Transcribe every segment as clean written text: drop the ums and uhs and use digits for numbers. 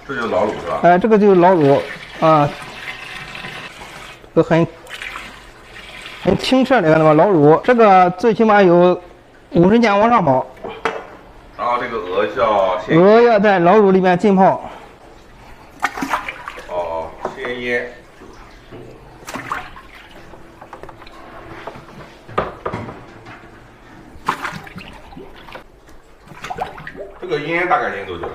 这就是老卤是吧？哎，这个就是老卤啊，这个很清澈的那么老卤，这个最起码有50年往上跑。然后这个鹅叫鹅要在老卤里面浸泡。哦，鲜腌。这个腌大概腌多久呢？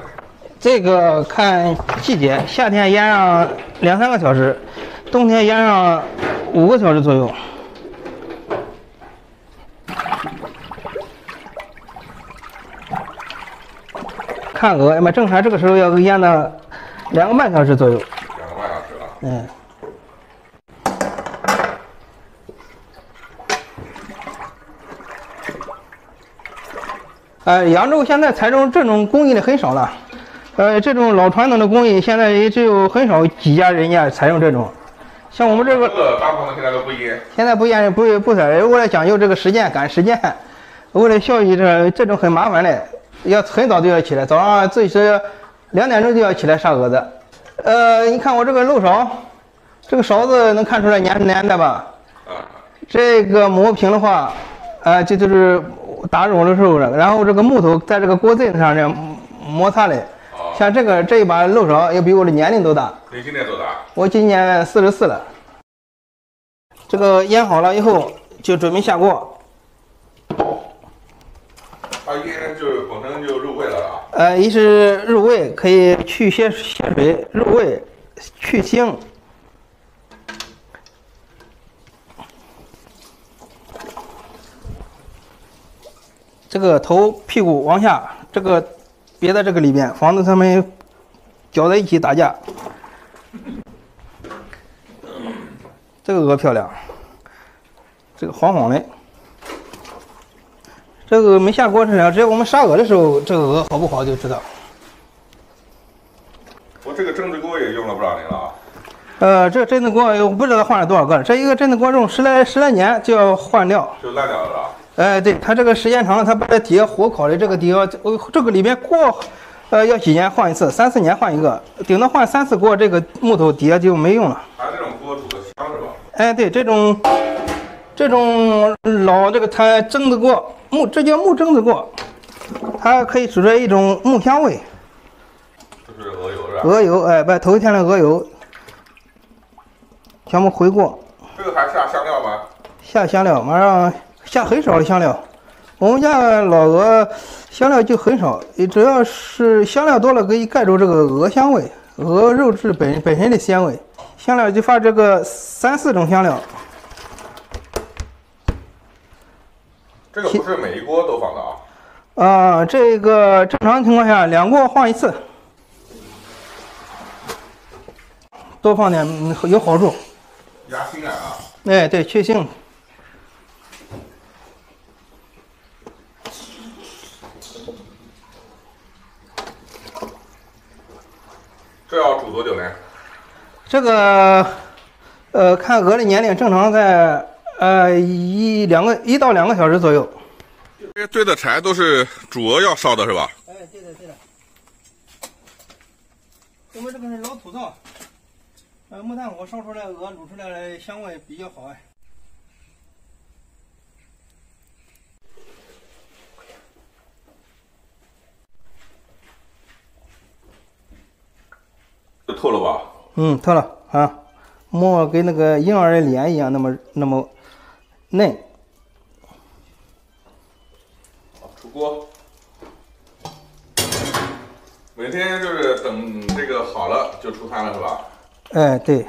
这个看季节，夏天腌上2、3个小时，冬天腌上5个小时左右。看鹅，那么正常这个时候要腌到2个半小时左右。2个半小时了。嗯。扬州现在采用这种工艺的很少了，这种老传统的工艺现在也只有很少几家人家采用这种。像我们这个，大部分现在都不腌。现在不腌，不采，为了讲究这个时间赶时间，为了效益这种很麻烦的，要很早就要起来，早上最少2点钟就要起来杀鹅子。你看我这个漏勺，这个勺子能看出来粘的吧？这个磨平的话，这就是打肉的时候的，然后这个木头在这个锅子上这样摩擦的。像这一把漏勺也比我的年龄都大。你今年多大？我今年44了。这个腌好了以后就准备下锅。它腌就本身就入味了啊。一是入味，可以去些水，入味，去腥。这个头屁股往下，这个别在这个里边，防止它们搅在一起打架。这个鹅漂亮，这个黄黄的。这个没下锅之前，只要我们杀鹅的时候，这个鹅好不好就知道。我这个蒸子锅也用了不少年了啊。这蒸子锅我不知道换了多少个了，这一个蒸子锅用十来年就要换掉，就烂掉了啊。对，它这个时间长了，它把这底下火烤的这个底下，这个里面锅，要几年换一次，3、4年换一个，顶多换3次锅，这个木头底下就没用了。它这种锅煮的香是吧？对，这种老这个它蒸子锅这叫木蒸子锅，它可以煮出一种木香味。这是鹅油是吧？鹅油，把头一天的鹅油全部回锅。这个还下香料吗？下香料，马上下很少的香料。我们家老鹅香料就很少，主要是香料多了可以盖住这个鹅香味，鹅肉质本身的鲜味。香料就发这个3、4种香料。这个不是每一锅都放的啊？这个正常情况下2锅换一次，多放点有好处。压腥感啊？对，去腥。这要煮多久呢？这个，看鹅的年龄，正常在1到2个小时左右。这些堆的柴都是煮鹅要烧的是吧？对的。我们这个是老土灶，木炭火烧出来鹅卤出来的香味比较好透了吧？透了啊，馍跟那个婴儿的脸一样，那么嫩。出锅。每天就是等这个好了就出摊了是吧？对。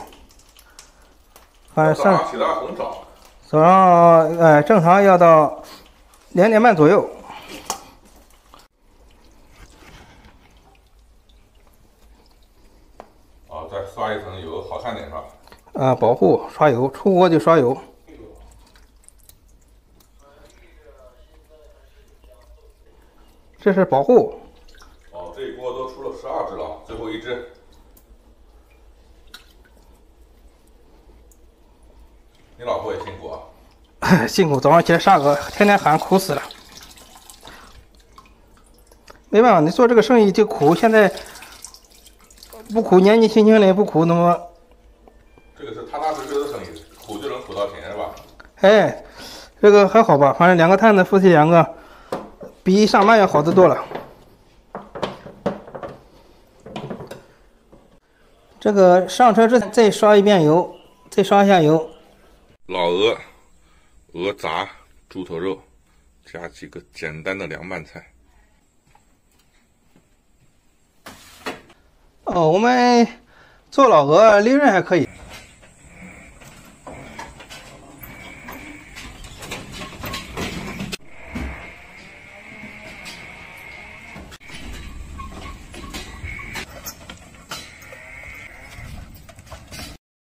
反正早上起来很早。早上正常要到2点半左右。再刷一层油，好看点是吧？保护刷油，出锅就刷油。这是保护。这一锅都出了12只了，最后一只。你老婆也辛苦啊。辛苦，早上起来杀鹅，天天喊苦死了。没办法，你做这个生意就苦。现在不苦，年纪轻轻的不苦，那么这个是踏踏实实的生意，苦就能苦到钱是吧？哎，这个还好吧，反正2个摊子，夫妻2个，比上班要好得多了。这个上车之前再刷一遍油，再刷一下油。老鹅、鹅杂、猪头肉，加几个简单的凉拌菜。哦，我们做老鹅利润还可以。